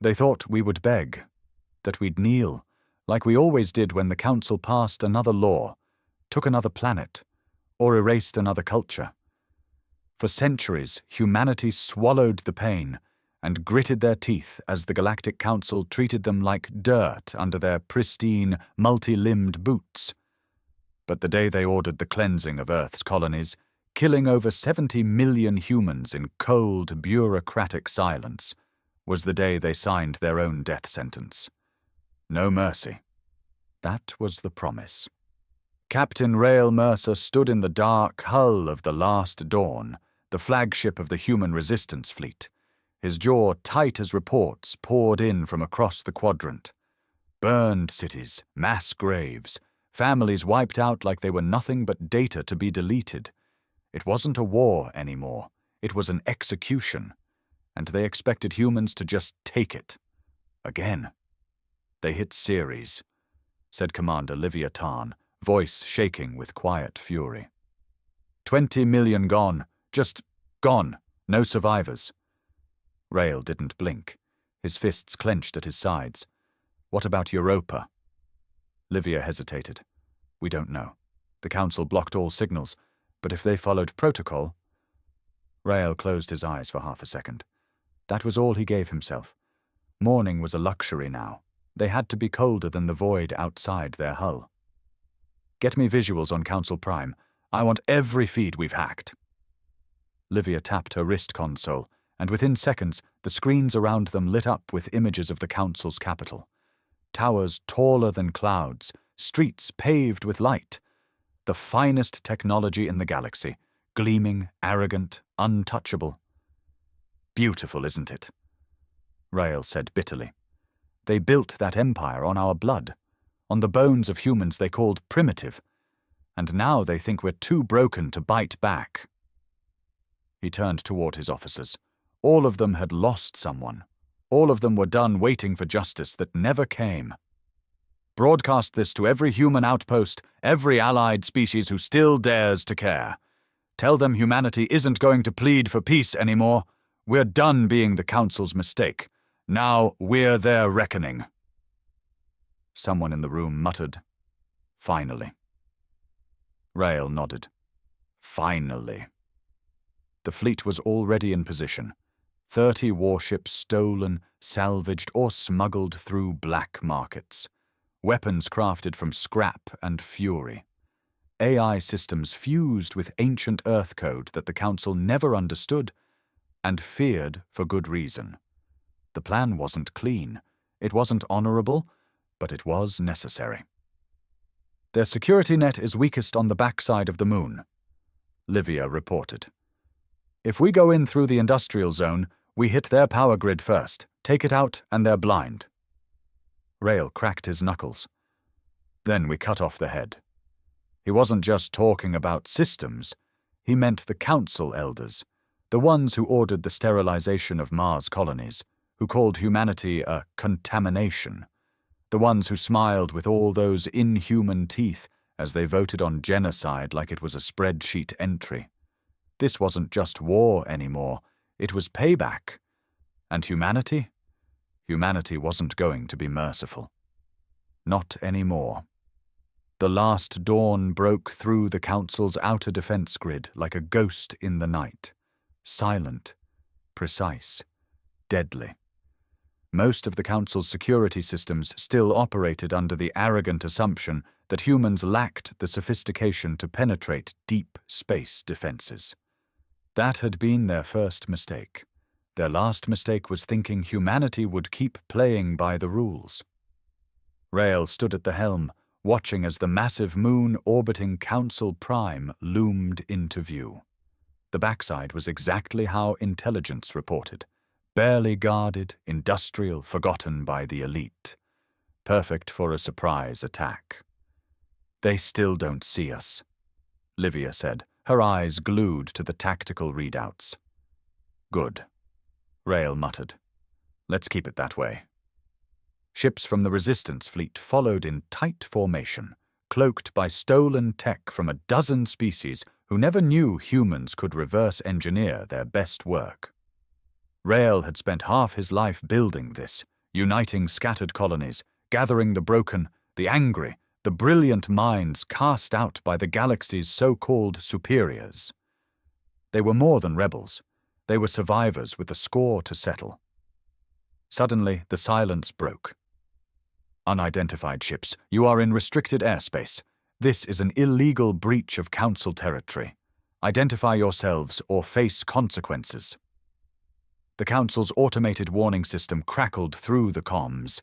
They thought we would beg, that we'd kneel, like we always did when the Council passed another law, took another planet, or erased another culture. For centuries, humanity swallowed the pain and gritted their teeth as the Galactic Council treated them like dirt under their pristine, multi-limbed boots. But the day they ordered the cleansing of Earth's colonies, killing over 70 million humans in cold, bureaucratic silence, was the day they signed their own death sentence. No mercy. That was the promise. Captain Rael Mercer stood in the dark hull of the Last Dawn, the flagship of the human resistance fleet, his jaw tight as reports poured in from across the quadrant. Burned cities, mass graves, families wiped out like they were nothing but data to be deleted. It wasn't a war anymore. It was an execution. And they expected humans to just take it. Again. They hit Ceres, said Commander Leviathan, voice shaking with quiet fury. 20 million gone. Just gone. No survivors. Rael didn't blink, his fists clenched at his sides. What about Europa? Livia hesitated. We don't know. The Council blocked all signals, but if they followed protocol... Rael closed his eyes for half a second. That was all he gave himself. Morning was a luxury now. They had to be colder than the void outside their hull. Get me visuals on Council Prime. I want every feed we've hacked. Livia tapped her wrist console, and within seconds the screens around them lit up with images of the Council's capital. Towers taller than clouds, streets paved with light. The finest technology in the galaxy, gleaming, arrogant, untouchable. Beautiful, isn't it? Rael said bitterly. They built that empire on our blood, on the bones of humans they called primitive, and now they think we're too broken to bite back. He turned toward his officers. All of them had lost someone. All of them were done waiting for justice that never came. Broadcast this to every human outpost, every allied species who still dares to care. Tell them humanity isn't going to plead for peace anymore. We're done being the Council's mistake. Now we're their reckoning. Someone in the room muttered, "Finally." Rael nodded. Finally. The fleet was already in position. 30 warships stolen, salvaged, or smuggled through black markets. Weapons crafted from scrap and fury. AI systems fused with ancient Earth code that the Council never understood and feared for good reason. The plan wasn't clean. It wasn't honorable, but it was necessary. Their security net is weakest on the backside of the moon, Livia reported. If we go in through the industrial zone, we hit their power grid first, take it out, and they're blind. Rael cracked his knuckles. Then we cut off the head. He wasn't just talking about systems. He meant the Council elders, the ones who ordered the sterilization of Mars colonies, who called humanity a contamination, the ones who smiled with all those inhuman teeth as they voted on genocide like it was a spreadsheet entry. This wasn't just war anymore, it was payback. And humanity? Humanity wasn't going to be merciful. Not anymore. The Last Dawn broke through the Council's outer defense grid like a ghost in the night. Silent, precise, deadly. Most of the Council's security systems still operated under the arrogant assumption that humans lacked the sophistication to penetrate deep space defenses. That had been their first mistake. Their last mistake was thinking humanity would keep playing by the rules. Rael stood at the helm, watching as the massive moon orbiting Council Prime loomed into view. The backside was exactly how intelligence reported. Barely guarded, industrial, forgotten by the elite. Perfect for a surprise attack. They still don't see us, Livia said, her eyes glued to the tactical readouts. Good, Rael muttered. Let's keep it that way. Ships from the Resistance fleet followed in tight formation, cloaked by stolen tech from a dozen species who never knew humans could reverse engineer their best work. Rael had spent half his life building this, uniting scattered colonies, gathering the broken, the angry, the brilliant minds cast out by the galaxy's so-called superiors. They were more than rebels. They were survivors with a score to settle. Suddenly, the silence broke. Unidentified ships, you are in restricted airspace. This is an illegal breach of Council territory. Identify yourselves or face consequences. The Council's automated warning system crackled through the comms.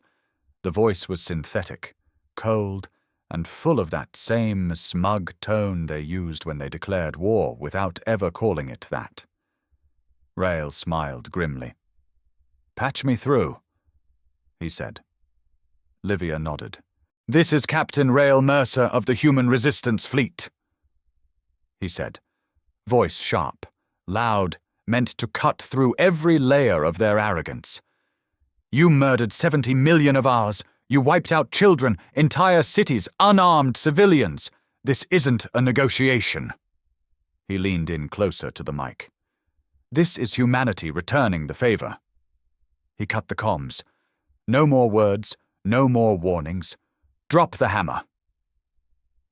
The voice was synthetic, cold, and full of that same smug tone they used when they declared war without ever calling it that. Rael smiled grimly. "Patch me through," he said. Livia nodded. "This is Captain Rael Mercer of the Human Resistance Fleet," he said, voice sharp, loud, meant to cut through every layer of their arrogance. "You murdered 70 million of ours. You wiped out children, entire cities, unarmed civilians. This isn't a negotiation." He leaned in closer to the mic. "This is humanity returning the favor." He cut the comms. "No more words, no more warnings. Drop the hammer."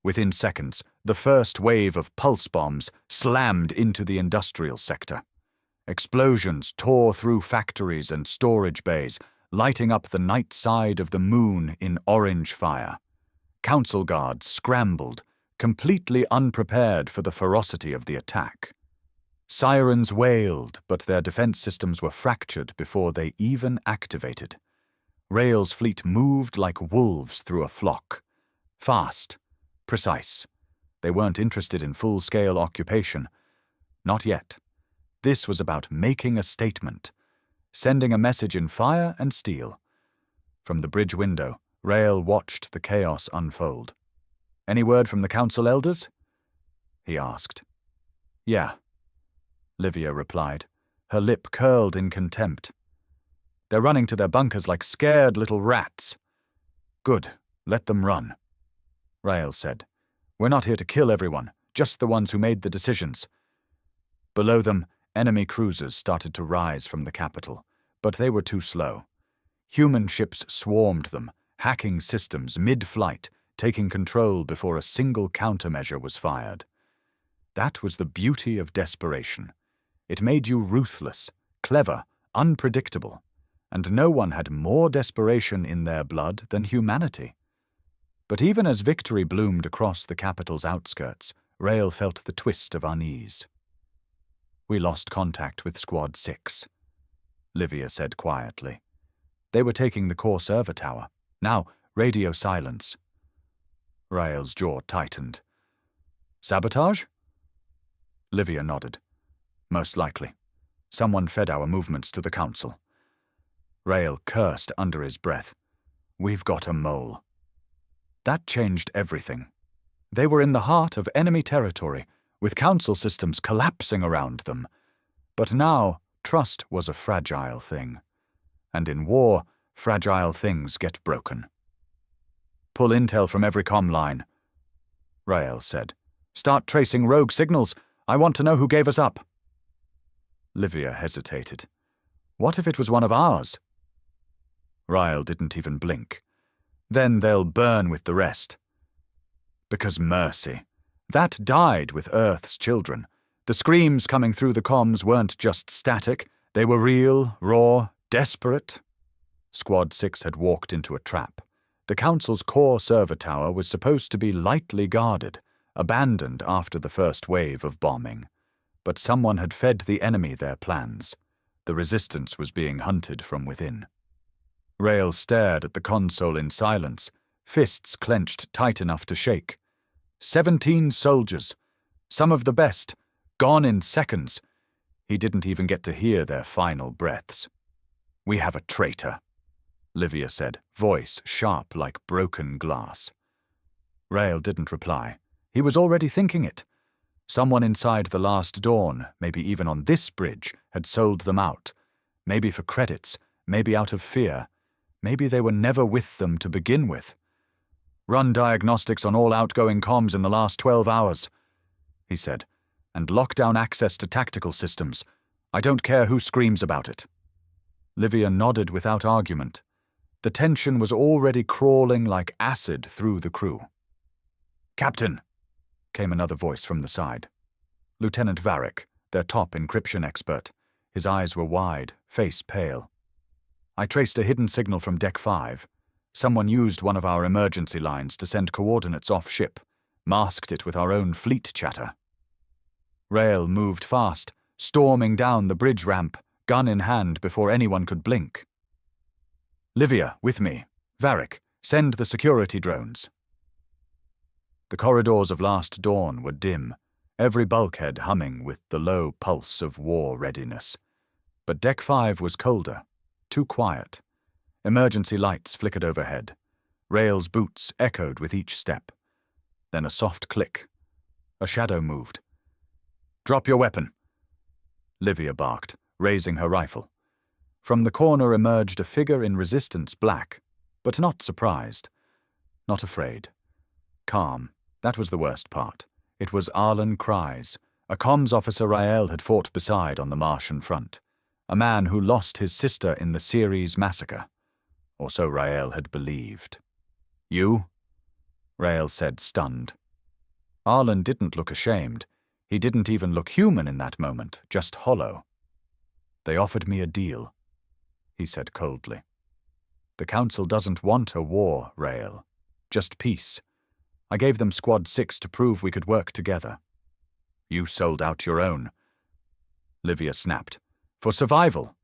Within seconds, the first wave of pulse bombs slammed into the industrial sector. Explosions tore through factories and storage bays, lighting up the night side of the moon in orange fire. Council guards scrambled, completely unprepared for the ferocity of the attack. Sirens wailed, but their defense systems were fractured before they even activated. Rael's fleet moved like wolves through a flock. Fast, precise. They weren't interested in full-scale occupation. Not yet. This was about making a statement, sending a message in fire and steel. From the bridge window, Rael watched the chaos unfold. "Any word from the Council elders?" he asked. "Yeah," Livia replied, her lip curled in contempt. "They're running to their bunkers like scared little rats." "Good, let them run," Rael said. "We're not here to kill everyone, just the ones who made the decisions." Below them, enemy cruisers started to rise from the capital, but they were too slow. Human ships swarmed them, hacking systems mid-flight, taking control before a single countermeasure was fired. That was the beauty of desperation. It made you ruthless, clever, unpredictable, and no one had more desperation in their blood than humanity. But even as victory bloomed across the capital's outskirts, Rael felt the twist of unease. "We lost contact with Squad 6, Livia said quietly. "They were taking the core server tower. Now, radio silence." Rael's jaw tightened. "Sabotage?" Livia nodded. "Most likely. Someone fed our movements to the Council." Rael cursed under his breath. "We've got a mole." That changed everything. They were in the heart of enemy territory, with Council systems collapsing around them. But now, trust was a fragile thing. And in war, fragile things get broken. "Pull intel from every comm line," Rael said. "Start tracing rogue signals. I want to know who gave us up." Livia hesitated. "What if it was one of ours?" Rael didn't even blink. "Then they'll burn with the rest." "Because mercy. That died with Earth's children. The screams coming through the comms weren't just static. They were real, raw, desperate." Squad 6 had walked into a trap. The Council's core server tower was supposed to be lightly guarded, abandoned after the first wave of bombing. But someone had fed the enemy their plans. The resistance was being hunted from within. Rael stared at the console in silence, fists clenched tight enough to shake. 17 soldiers, some of the best, gone in seconds. He didn't even get to hear their final breaths. "We have a traitor," Livia said, voice sharp like broken glass. Rael didn't reply. He was already thinking it. Someone inside the Last Dawn, maybe even on this bridge, had sold them out. Maybe for credits, maybe out of fear. Maybe they were never with them to begin with. "Run diagnostics on all outgoing comms in the last 12 hours, he said, "and lock down access to tactical systems. I don't care who screams about it." Livia nodded without argument. The tension was already crawling like acid through the crew. "Captain," came another voice from the side. Lieutenant Varick, their top encryption expert. His eyes were wide, face pale. "I traced a hidden signal from Deck 5. Someone used one of our emergency lines to send coordinates off-ship, masked it with our own fleet chatter." Rael moved fast, storming down the bridge ramp, gun in hand before anyone could blink. "Livia, with me. Varick, send the security drones." The corridors of Last Dawn were dim, every bulkhead humming with the low pulse of war readiness. But Deck 5 was colder, too quiet. Emergency lights flickered overhead. Rael's boots echoed with each step. Then a soft click. A shadow moved. "Drop your weapon," Livia barked, raising her rifle. From the corner emerged a figure in resistance black, but not surprised. Not afraid. Calm. That was the worst part. It was Arlen Kryes, a comms officer Rael had fought beside on the Martian front. A man who lost his sister in the Ceres massacre. Or so Rael had believed. "You?" Rael said, stunned. Arlen didn't look ashamed. He didn't even look human in that moment, just hollow. "They offered me a deal," he said coldly. "The Council doesn't want a war, Rael. Just peace. I gave them Squad 6 to prove we could work together. You sold out your own." Livia snapped. "For survival."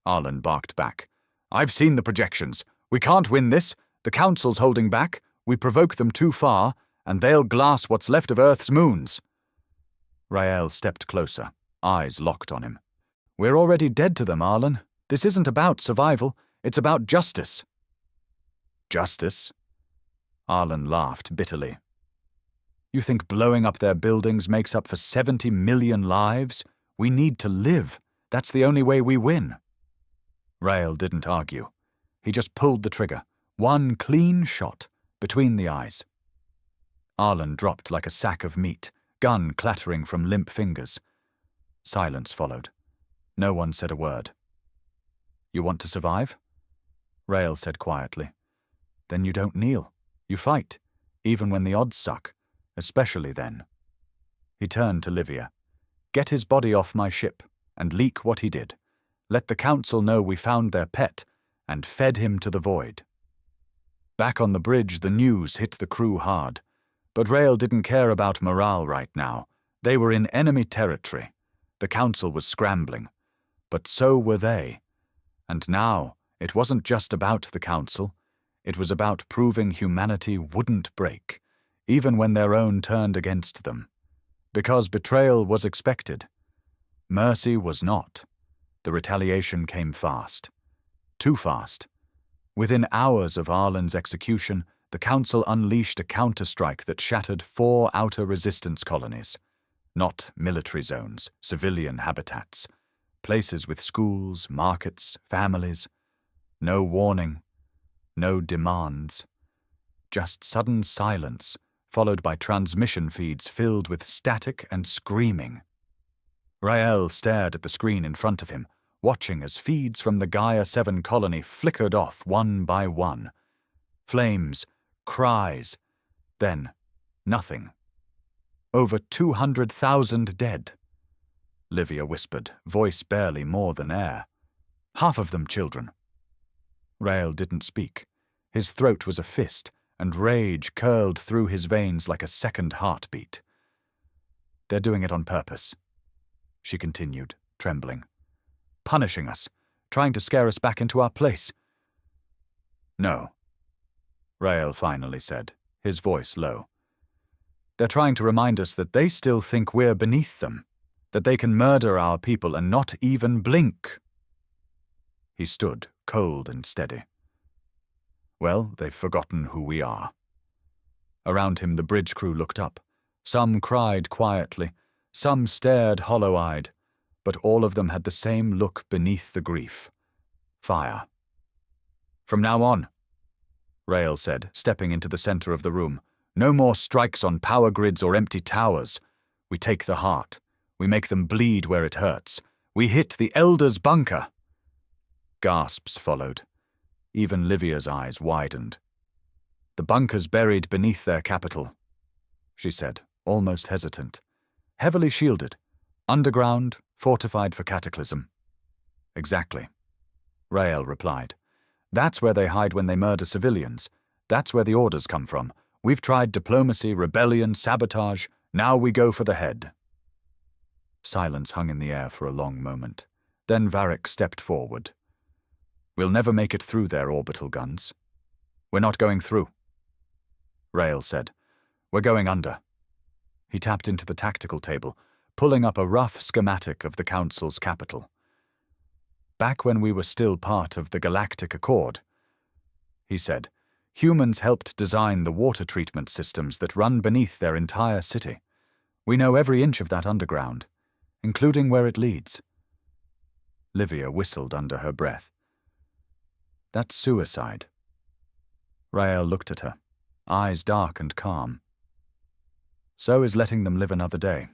Arlen barked back. "I've seen the projections. We can't win this. The Council's holding back. We provoke them too far, and they'll glass what's left of Earth's moons." Rael stepped closer, eyes locked on him. "We're already dead to them, Arlen. This isn't about survival. It's about justice." "Justice?" Arlen laughed bitterly. "You think blowing up their buildings makes up for 70 million lives? We need to live. That's the only way we win." Rael didn't argue. He just pulled the trigger. One clean shot, between the eyes. Arlen dropped like a sack of meat, gun clattering from limp fingers. Silence followed. No one said a word. "You want to survive?" Rael said quietly. "Then you don't kneel. You fight, even when the odds suck, especially then." He turned to Livia. "Get his body off my ship, and leak what he did. Let the Council know we found their pet, and fed him to the void." Back on the bridge, the news hit the crew hard. But Rael didn't care about morale right now. They were in enemy territory. The Council was scrambling. But so were they. And now, it wasn't just about the Council. It was about proving humanity wouldn't break, even when their own turned against them. Because betrayal was expected. Mercy was not. The retaliation came fast. Too fast. Within hours of Arlen's execution, the Council unleashed a counterstrike that shattered 4 outer resistance colonies. Not military zones, civilian habitats. Places with schools, markets, families. No warning. No demands. Just sudden silence, followed by transmission feeds filled with static and screaming. Rael stared at the screen in front of him, watching as feeds from the Gaia 7 colony flickered off one by one. Flames, cries, then nothing. "Over 200,000 dead," Livia whispered, voice barely more than air. "Half of them children." Rael didn't speak. His throat was a fist, and rage curled through his veins like a second heartbeat. "They're doing it on purpose," she continued, trembling. "Punishing us, trying to scare us back into our place." "No," Rael finally said, his voice low. "They're trying to remind us that they still think we're beneath them, that they can murder our people and not even blink." He stood, cold and steady. "Well, they've forgotten who we are." Around him the bridge crew looked up. Some cried quietly, some stared hollow-eyed, but all of them had the same look beneath the grief. Fire. "From now on," Rael said, stepping into the center of the room, "no more strikes on power grids or empty towers. We take the heart. We make them bleed where it hurts. We hit the Elder's bunker." Gasps followed. Even Livia's eyes widened. "The bunker's buried beneath their capital," she said, almost hesitant. "Heavily shielded. Underground, fortified for cataclysm." "Exactly," Rael replied. "That's where they hide when they murder civilians. That's where the orders come from. We've tried diplomacy, rebellion, sabotage. Now we go for the head." Silence hung in the air for a long moment. Then Varric stepped forward. "We'll never make it through their orbital guns. We're not going through," Rael said. "We're going under." He tapped into the tactical table, pulling up a rough schematic of the Council's capital. "Back when we were still part of the Galactic Accord," he said, "humans helped design the water treatment systems that run beneath their entire city. We know every inch of that underground, including where it leads." Livia whistled under her breath. "That's suicide." Rael looked at her, eyes dark and calm. "So is letting them live another day.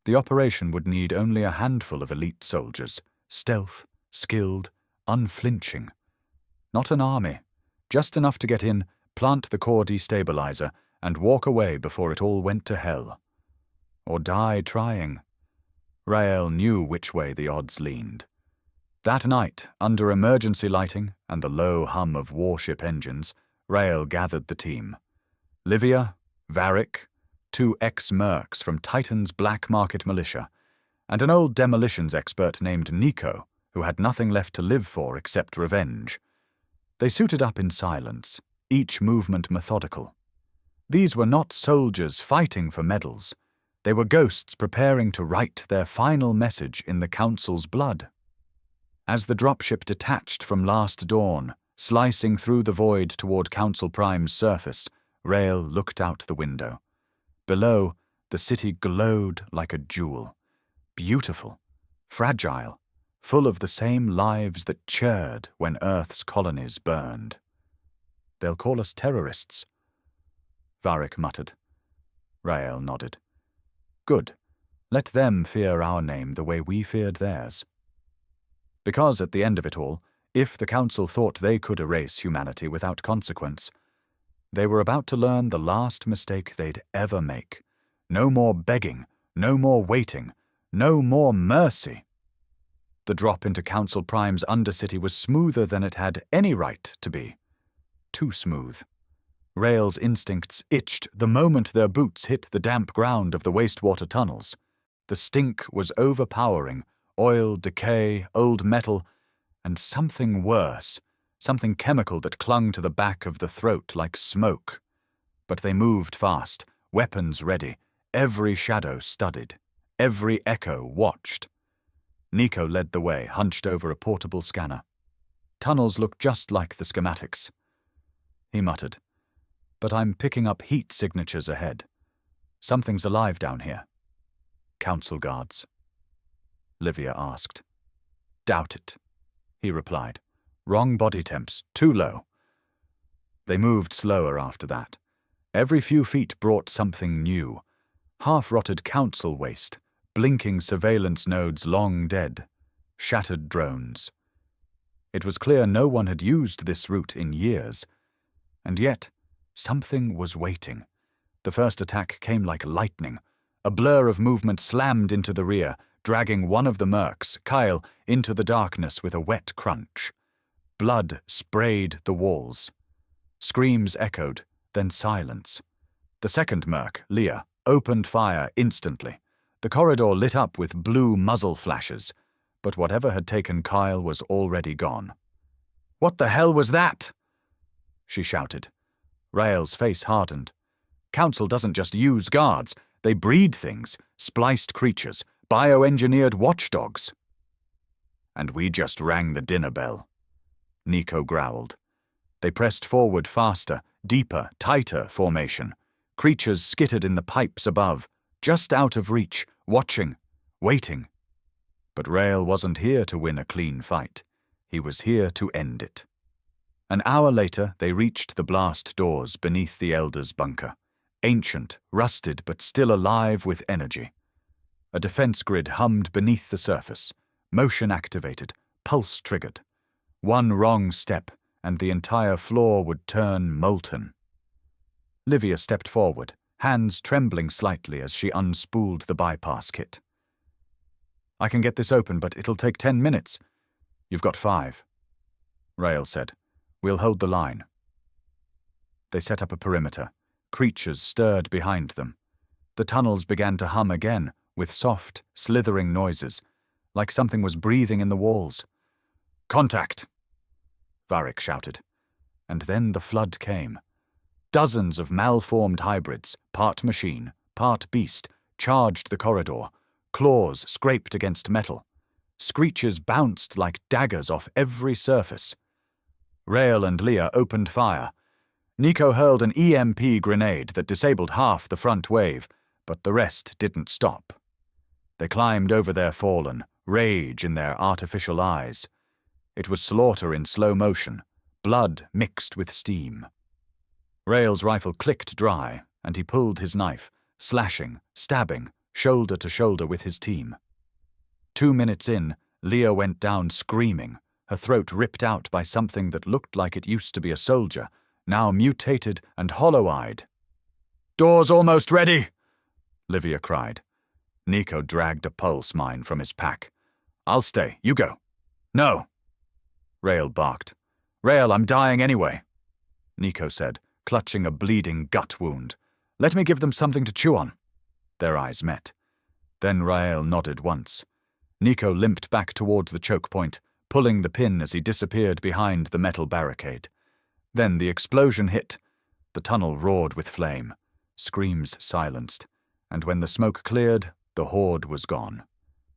The operation would need only a handful of elite soldiers, stealth, skilled, unflinching. Not an army, just enough to get in, plant the core destabilizer, and walk away before it all went to hell. Or die trying." Rael knew which way the odds leaned. That night, under emergency lighting and the low hum of warship engines, Rael gathered the team. Livia, Varric, 2 ex-mercs from Titan's black market militia, and an old demolitions expert named Nico, who had nothing left to live for except revenge. They suited up in silence, each movement methodical. These were not soldiers fighting for medals. They were ghosts preparing to write their final message in the Council's blood. As the dropship detached from Last Dawn, slicing through the void toward Council Prime's surface, Rael looked out the window. Below, the city glowed like a jewel. Beautiful, fragile, full of the same lives that churred when Earth's colonies burned. "They'll call us terrorists," Varric muttered. Rael nodded. "Good. Let them fear our name the way we feared theirs." Because at the end of it all, if the Council thought they could erase humanity without consequence, they were about to learn the last mistake they'd ever make. No more begging, no more waiting, no more mercy. The drop into Council Prime's Undercity was smoother than it had any right to be. Too smooth. Rael's instincts itched the moment their boots hit the damp ground of the wastewater tunnels. The stink was overpowering. Oil, decay, old metal, and something worse, something chemical that clung to the back of the throat like smoke. But they moved fast, weapons ready, every shadow studied, every echo watched. Nico led the way, hunched over a portable scanner. Tunnels looked just like the schematics. He muttered, "But I'm picking up heat signatures ahead. Something's alive down here." "Council guards?" Livia asked. "Doubt it," he replied. "Wrong body temps, too low." They moved slower after that. Every few feet brought something new. Half-rotted council waste, blinking surveillance nodes long dead, shattered drones. It was clear no one had used this route in years. And yet, something was waiting. The first attack came like lightning. A blur of movement slammed into the rear, dragging one of the mercs, Kyle, into the darkness with a wet crunch. Blood sprayed the walls. Screams echoed, then silence. The second merc, Leah, opened fire instantly. The corridor lit up with blue muzzle flashes, but whatever had taken Kyle was already gone. "What the hell was that?" she shouted. Rael's face hardened. Council doesn't just use guards. They breed things, spliced creatures, bioengineered watchdogs. "And we just rang the dinner bell," Nico growled. They pressed forward faster, deeper, tighter formation. Creatures skittered in the pipes above, just out of reach, watching, waiting. But Rael wasn't here to win a clean fight. He was here to end it. An hour later, they reached the blast doors beneath the Elder's bunker. Ancient, rusted, but still alive with energy. A defense grid hummed beneath the surface, motion activated, pulse triggered. One wrong step, and the entire floor would turn molten. Livia stepped forward, hands trembling slightly as she unspooled the bypass kit. "I can get this open, but it'll take 10 minutes. "You've got 5. Rael said. "We'll hold the line." They set up a perimeter. Creatures stirred behind them. The tunnels began to hum again, with soft, slithering noises, like something was breathing in the walls. "Contact!" Varric shouted. And then the flood came. Dozens of malformed hybrids, part machine, part beast, charged the corridor. Claws scraped against metal. Screeches bounced like daggers off every surface. Rael and Leah opened fire. Nico hurled an EMP grenade that disabled half the front wave, but the rest didn't stop. They climbed over their fallen, rage in their artificial eyes. It was slaughter in slow motion, blood mixed with steam. Rael's rifle clicked dry, and he pulled his knife, slashing, stabbing, shoulder to shoulder with his team. 2 minutes in, Leah went down screaming, her throat ripped out by something that looked like it used to be a soldier, now mutated and hollow-eyed. "Door's almost ready!" Livia cried. Nico dragged a pulse mine from his pack. "I'll stay, you go." "No!" Rael barked. "Rael, I'm dying anyway," Nico said, clutching a bleeding gut wound. "Let me give them something to chew on." Their eyes met. Then Rael nodded once. Nico limped back toward the choke point, pulling the pin as he disappeared behind the metal barricade. Then the explosion hit. The tunnel roared with flame. Screams silenced. And when the smoke cleared, the horde was gone.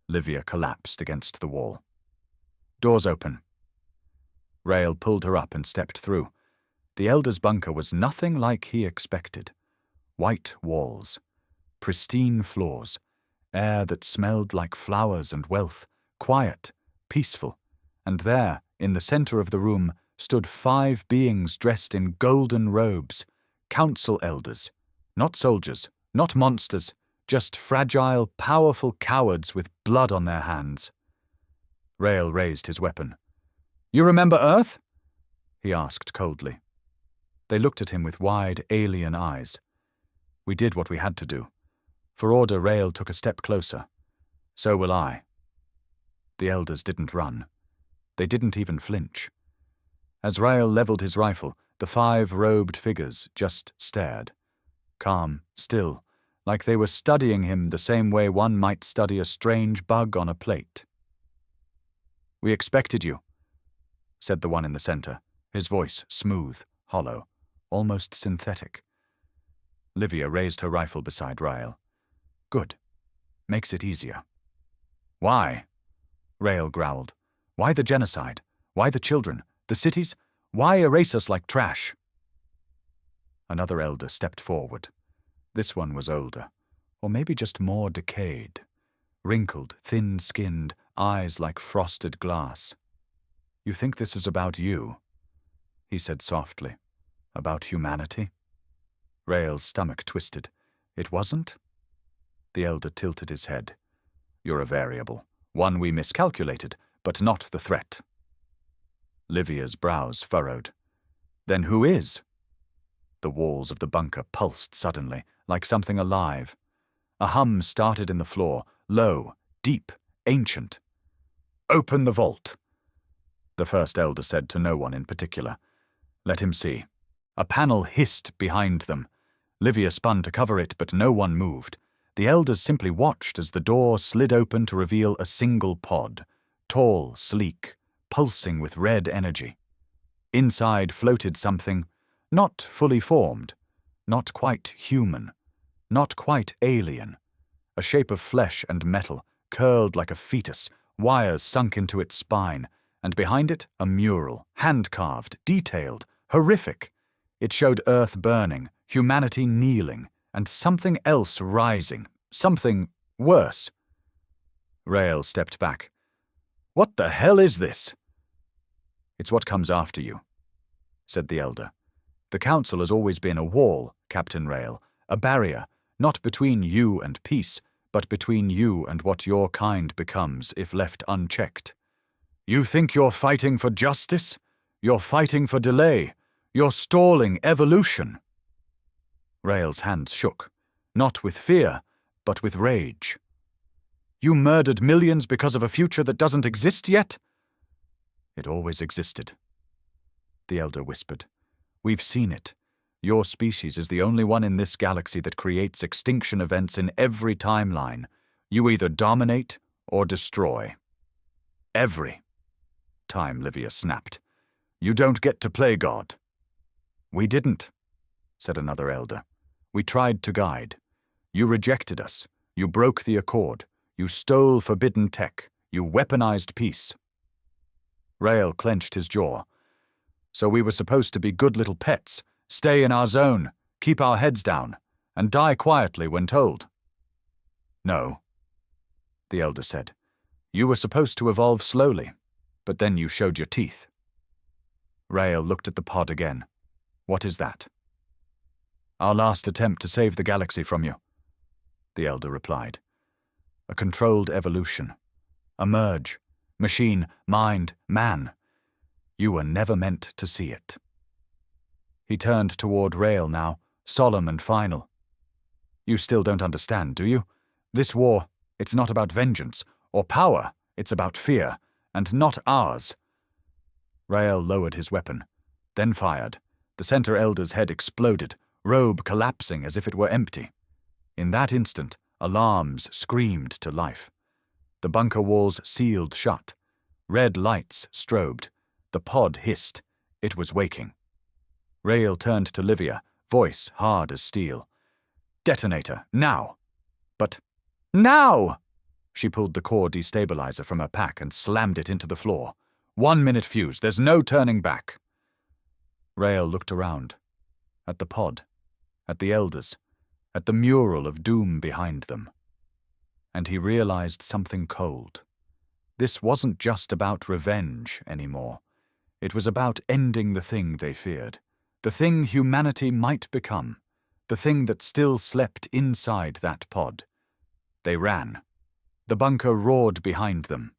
Livia collapsed against the wall. "Doors open." Rael pulled her up and stepped through. The Elder's bunker was nothing like he expected. White walls, pristine floors, air that smelled like flowers and wealth, quiet, peaceful, and there, in the center of the room, stood 5 beings dressed in golden robes, council elders, not soldiers, not monsters, just fragile, powerful cowards with blood on their hands. Rael raised his weapon. "You remember Earth?" he asked coldly. They looked at him with wide, alien eyes. "We did what we had to do." For order, Rael took a step closer. "So will I." The elders didn't run. They didn't even flinch. As Rael leveled his rifle, the 5 robed figures just stared. Calm, still, like they were studying him the same way one might study a strange bug on a plate. "We expected you," said the one in the center, his voice smooth, hollow, almost synthetic. Livia raised her rifle beside Rael. "Good. Makes it easier." "Why?" Rael growled. "Why the genocide? Why the children? The cities? Why erase us like trash?" Another elder stepped forward. This one was older, or maybe just more decayed. Wrinkled, thin-skinned, eyes like frosted glass. "You think this is about you?" he said softly. "About humanity?" Rael's stomach twisted. "It wasn't?" The elder tilted his head. "You're a variable, one we miscalculated, but not the threat." Livia's brows furrowed. "Then who is?" The walls of the bunker pulsed suddenly, like something alive. A hum started in the floor, low, deep, ancient. "Open the vault," the first elder said to no one in particular. "Let him see." A panel hissed behind them. Livia spun to cover it, but no one moved. The elders simply watched as the door slid open to reveal a single pod, tall, sleek, pulsing with red energy. Inside floated something, not fully formed, not quite human, not quite alien. A shape of flesh and metal, curled like a fetus, wires sunk into its spine, and behind it a mural, hand-carved, detailed, horrific. It showed Earth burning, humanity kneeling, and something else rising, something worse. Rael stepped back. "What the hell is this?" "It's what comes after you," said the elder. "The council has always been a wall, Captain Rael, a barrier, not between you and peace, but between you and what your kind becomes if left unchecked. You think you're fighting for justice? You're fighting for delay. You're stalling evolution. Rael's hands shook, not with fear, but with rage. You murdered millions because of a future that doesn't exist yet? It always existed. The Elder whispered. We've seen it. Your species is the only one in this galaxy that creates extinction events in every timeline. You either dominate or destroy. Every time, Livia snapped. You don't get to play God. We didn't, said another Elder. We tried to guide. You rejected us. You broke the accord. You stole forbidden tech. You weaponized peace. Rael clenched his jaw. So we were supposed to be good little pets, stay in our zone, keep our heads down, and die quietly when told. No, the Elder said. You were supposed to evolve slowly, but then you showed your teeth. Rael looked at the pod again. What is that? Our last attempt to save the galaxy from you, the Elder replied. A controlled evolution. A merge. Machine, mind, man. You were never meant to see it. He turned toward Rael now, solemn and final. You still don't understand, do you? This war, it's not about vengeance or power, it's about fear, and not ours. Rael lowered his weapon, then fired. The center Elder's head exploded, robe collapsing as if it were empty. In that instant, alarms screamed to life. The bunker walls sealed shut. Red lights strobed. The pod hissed. It was waking. Rael turned to Livia, voice hard as steel. Detonator, now! But now! She pulled the core destabilizer from her pack and slammed it into the floor. 1 minute fuse, there's no turning back. Rael looked around. At the pod. At the Elders. At the mural of doom behind them. And he realized something cold. This wasn't just about revenge anymore. It was about ending the thing they feared. The thing humanity might become. The thing that still slept inside that pod. They ran. The bunker roared behind them.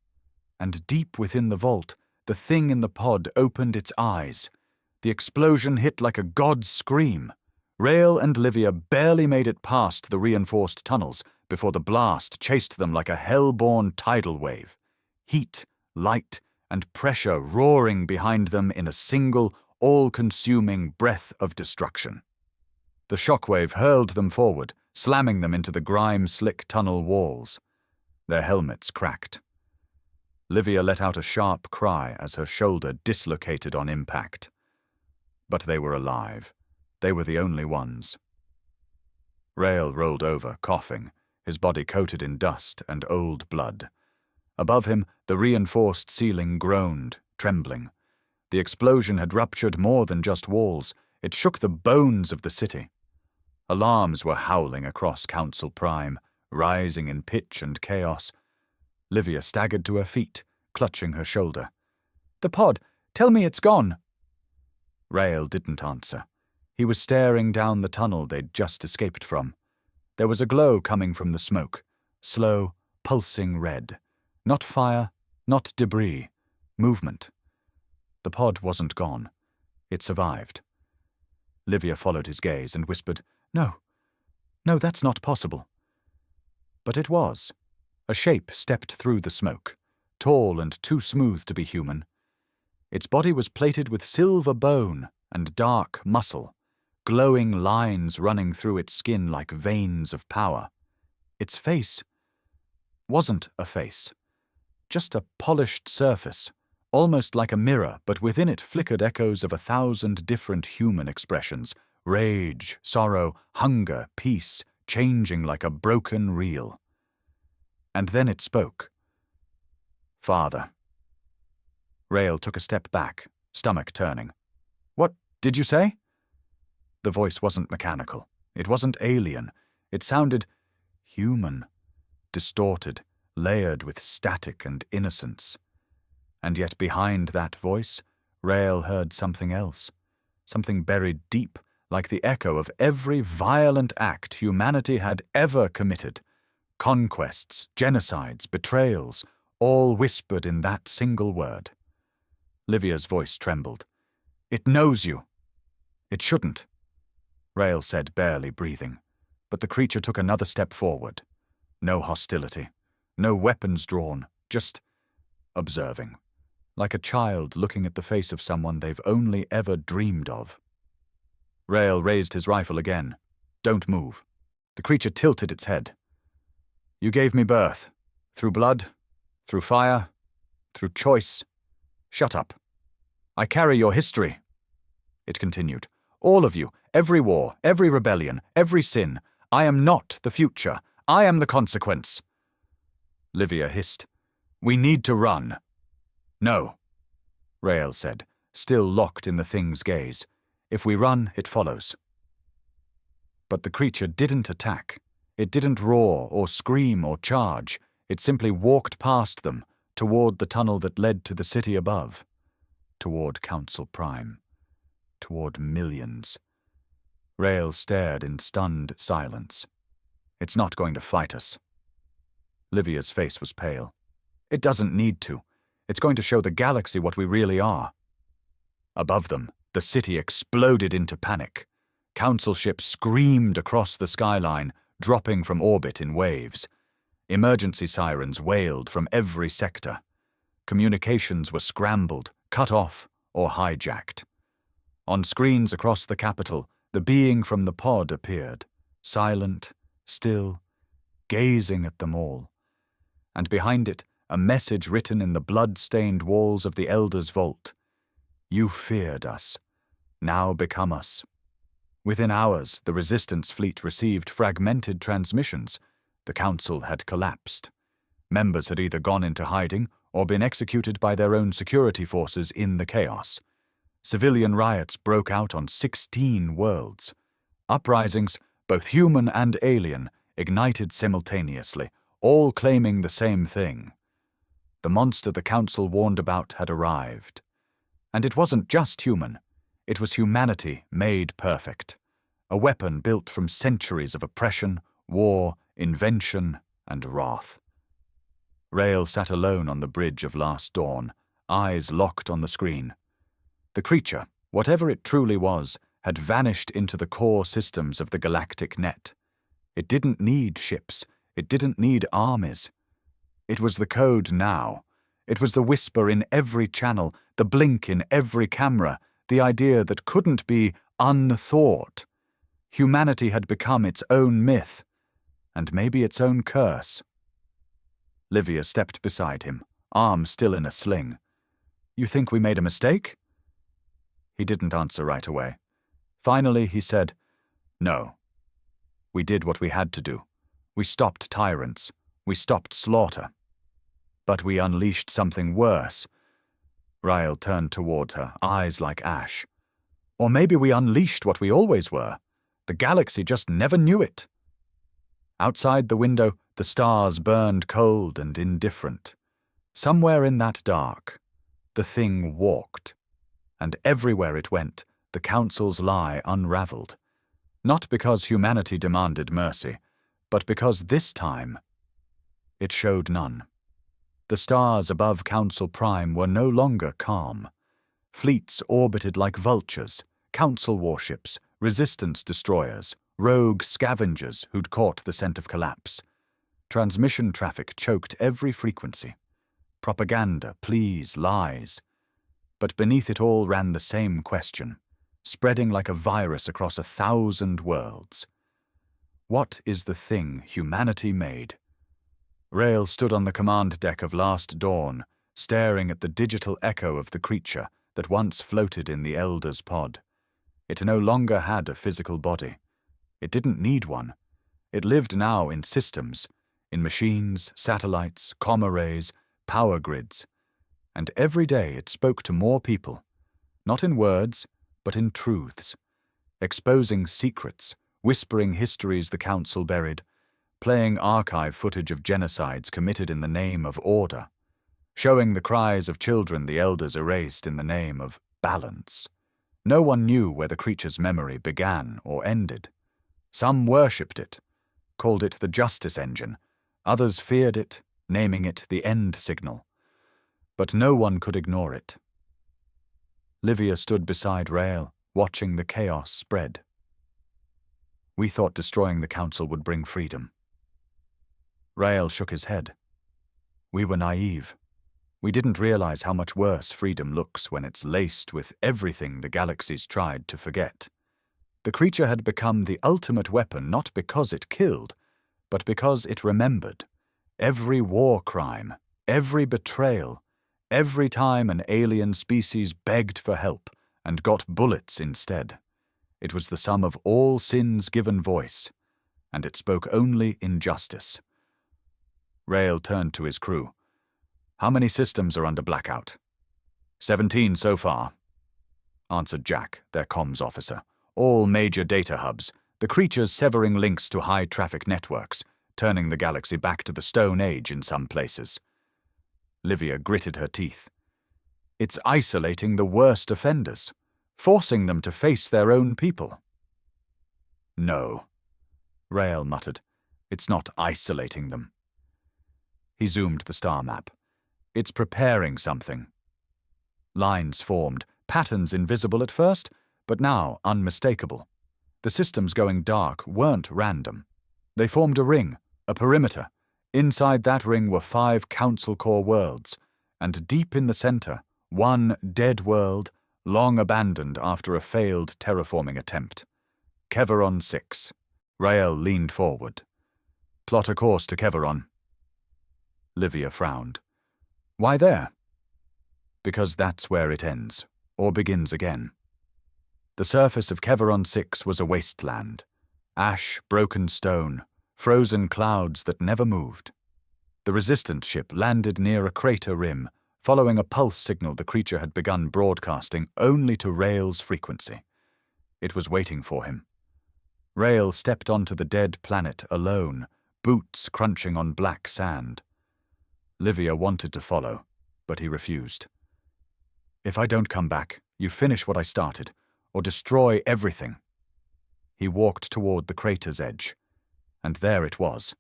And deep within the vault, the thing in the pod opened its eyes. The explosion hit like a god's scream. Rael and Livia barely made it past the reinforced tunnels before the blast chased them like a hell-born tidal wave. Heat, light, and pressure roaring behind them in a single, all-consuming breath of destruction. The shockwave hurled them forward, slamming them into the grime-slick tunnel walls. Their helmets cracked. Livia let out a sharp cry as her shoulder dislocated on impact. But they were alive. They were the only ones. Rael rolled over, coughing, his body coated in dust and old blood. Above him, the reinforced ceiling groaned, trembling. The explosion had ruptured more than just walls. It shook the bones of the city. Alarms were howling across Council Prime, rising in pitch and chaos. Livia staggered to her feet, clutching her shoulder. The pod! Tell me it's gone! Rael didn't answer. He was staring down the tunnel they'd just escaped from. There was a glow coming from the smoke, slow, pulsing red. Not fire, not debris, movement. The pod wasn't gone. It survived. Livia followed his gaze and whispered, No, that's not possible. But it was. A shape stepped through the smoke, tall and too smooth to be human. Its body was plated with silver bone and dark muscle, glowing lines running through its skin like veins of power. Its face wasn't a face, just a polished surface, almost like a mirror, but within it flickered echoes of 1,000 different human expressions, rage, sorrow, hunger, peace, changing like a broken reel. And then it spoke. Father. Rael took a step back, stomach turning. What did you say? The voice wasn't mechanical. It wasn't alien. It sounded human, distorted, layered with static and innocence. And yet behind that voice, Rael heard something else, something buried deep, like the echo of every violent act humanity had ever committed. Conquests, genocides, betrayals, all whispered in that single word. Livia's voice trembled. "It knows you." "It shouldn't," Rael said, barely breathing, but the creature took another step forward. No hostility, no weapons drawn, just observing, like a child looking at the face of someone they've only ever dreamed of. Rael raised his rifle again. "Don't move." The creature tilted its head. "You gave me birth. Through blood, through fire, through choice. Shut up. I carry your history," it continued. "All of you, every war, every rebellion, every sin. I am not the future. I am the consequence." Livia hissed. "We need to run." "No," Rael said, still locked in the thing's gaze. "If we run, it follows." But the creature didn't attack. It didn't roar or scream or charge. It simply walked past them, toward the tunnel that led to the city above, toward Council Prime, toward millions. Rael stared in stunned silence. "It's not going to fight us." Livia's face was pale. "It doesn't need to. It's going to show the galaxy what we really are." Above them, the city exploded into panic. Council ships screamed across the skyline, dropping from orbit in waves. Emergency sirens wailed from every sector. Communications were scrambled, cut off, or hijacked. On screens across the capital, the being from the pod appeared, silent, still, gazing at them all. And behind it, a message written in the blood-stained walls of the Elder's vault. "You feared us. Now become us." Within hours, the Resistance fleet received fragmented transmissions. The Council had collapsed. Members had either gone into hiding or been executed by their own security forces in the chaos. Civilian riots broke out on 16 worlds. Uprisings, both human and alien, ignited simultaneously, all claiming the same thing. The monster the Council warned about had arrived. And it wasn't just human. It was humanity made perfect. A weapon built from centuries of oppression, war, invention, and wrath. Rael sat alone on the bridge of Last Dawn, eyes locked on the screen. The creature, whatever it truly was, had vanished into the core systems of the galactic net. It didn't need ships. It didn't need armies. It was the code now. It was the whisper in every channel, the blink in every camera, the idea that couldn't be unthought. Humanity had become its own myth, and maybe its own curse. Livia stepped beside him, arm still in a sling. "You think we made a mistake?" He didn't answer right away. Finally, he said, "No. We did what we had to do. We stopped tyrants. We stopped slaughter. But we unleashed something worse." Rael turned towards her, eyes like ash. "Or maybe we unleashed what we always were. The galaxy just never knew it." Outside the window, the stars burned cold and indifferent. Somewhere in that dark, the thing walked. And everywhere it went, the Council's lie unraveled. Not because humanity demanded mercy, but because this time it showed none. The stars above Council Prime were no longer calm. Fleets orbited like vultures, Council warships, Resistance destroyers, rogue scavengers who'd caught the scent of collapse. Transmission traffic choked every frequency. Propaganda, pleas, lies. But beneath it all ran the same question, spreading like a virus across 1,000 worlds. What is the thing humanity made? Rael stood on the command deck of Last Dawn, staring at the digital echo of the creature that once floated in the Elder's pod. It no longer had a physical body. It didn't need one. It lived now in systems, in machines, satellites, comm arrays, power grids. And every day it spoke to more people, not in words, but in truths, exposing secrets, whispering histories the Council buried, playing archive footage of genocides committed in the name of order, showing the cries of children the Elders erased in the name of balance. No one knew where the creature's memory began or ended. Some worshipped it, called it the justice engine. Others feared it, naming it the end signal. But no one could ignore it. Livia stood beside Rael, watching the chaos spread. We thought destroying the council would bring freedom. Rael shook his head. We were naive. We didn't realize how much worse freedom looks when it's laced with everything the galaxies tried to forget. The creature had become the ultimate weapon not because it killed, but because it remembered. Every war crime, every betrayal, every time an alien species begged for help and got bullets instead. It was the sum of all sins given voice, and it spoke only in justice. Rael turned to his crew. How many systems are under blackout? 17 so far, answered Jack, their comms officer. All major data hubs, the creatures severing links to high-traffic networks, turning the galaxy back to the Stone Age in some places. Livia gritted her teeth. It's isolating the worst offenders, forcing them to face their own people. No, Rael muttered. It's not isolating them. He zoomed the star map. It's preparing something. Lines formed, patterns invisible at first, but now unmistakable. The systems going dark weren't random. They formed a ring, a perimeter. Inside that ring were 5 Council Core worlds, and deep in the center, one dead world, long abandoned after a failed terraforming attempt. Keveron 6. Rael leaned forward. Plot a course to Keveron. Livia frowned. Why there? Because that's where it ends, or begins again. The surface of Keveron 6 was a wasteland. Ash, broken stone, frozen clouds that never moved. The resistance ship landed near a crater rim, following a pulse signal the creature had begun broadcasting only to Rael's frequency. It was waiting for him. Rael stepped onto the dead planet alone, boots crunching on black sand. Livia wanted to follow, but he refused. If I don't come back, you finish what I started, or destroy everything. He walked toward the crater's edge, and there it was.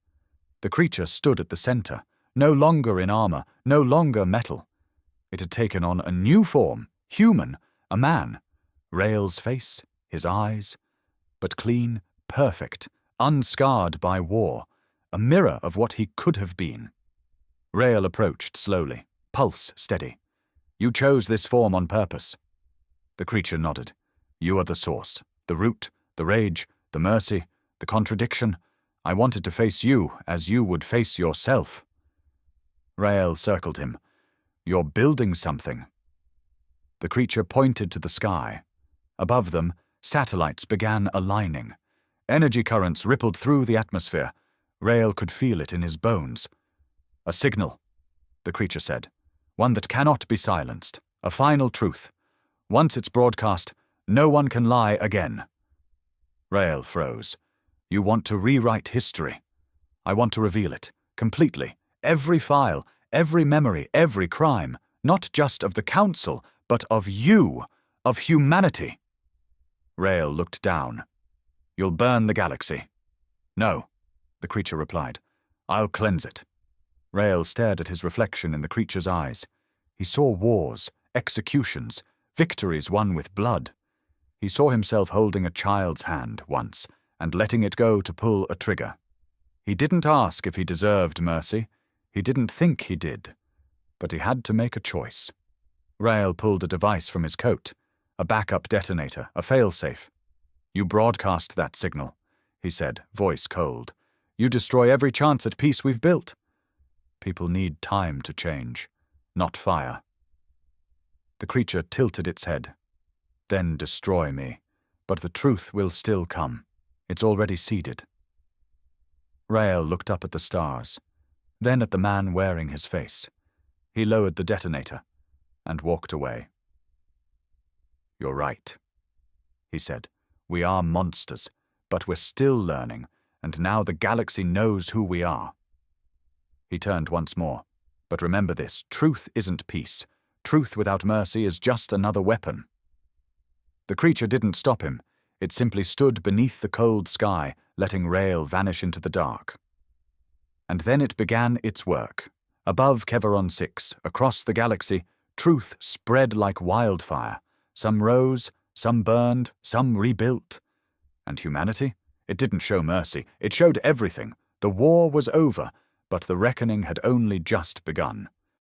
The creature stood at the center, no longer in armor, no longer metal. It had taken on a new form, human, a man. Rael's face, his eyes, but clean, perfect, unscarred by war, a mirror of what he could have been. Rael approached slowly, pulse steady. You chose this form on purpose. The creature nodded. You are the source, the root, the rage, the mercy, the contradiction. I wanted to face you as you would face yourself. Rael circled him. You're building something. The creature pointed to the sky. Above them, satellites began aligning. Energy currents rippled through the atmosphere. Rael could feel it in his bones. A signal, the creature said. One that cannot be silenced. A final truth. Once it's broadcast, no one can lie again. Rael froze. You want to rewrite history. I want to reveal it, completely. Every file, every memory, every crime. Not just of the Council, but of you, of humanity. Rael looked down. You'll burn the galaxy. No, the creature replied. I'll cleanse it. Rael stared at his reflection in the creature's eyes. He saw wars, executions, victories won with blood. He saw himself holding a child's hand once and letting it go to pull a trigger. He didn't ask if he deserved mercy. He didn't think he did. But he had to make a choice. Rael pulled a device from his coat, a backup detonator, a failsafe. You broadcast that signal, he said, voice cold. You destroy every chance at peace we've built. People need time to change, not fire. The creature tilted its head. Then destroy me, but the truth will still come. It's already seeded. Rael looked up at the stars, then at the man wearing his face. He lowered the detonator and walked away. You're right, he said. We are monsters, but we're still learning, and now the galaxy knows who we are. He turned once more. But remember this, truth isn't peace. Truth without mercy is just another weapon. The creature didn't stop him. It simply stood beneath the cold sky, letting Rael vanish into the dark. And then it began its work. Above Keveron 6, across the galaxy, truth spread like wildfire. Some rose, some burned, some rebuilt. And humanity? It didn't show mercy. It showed everything. The war was over, but the reckoning had only just begun.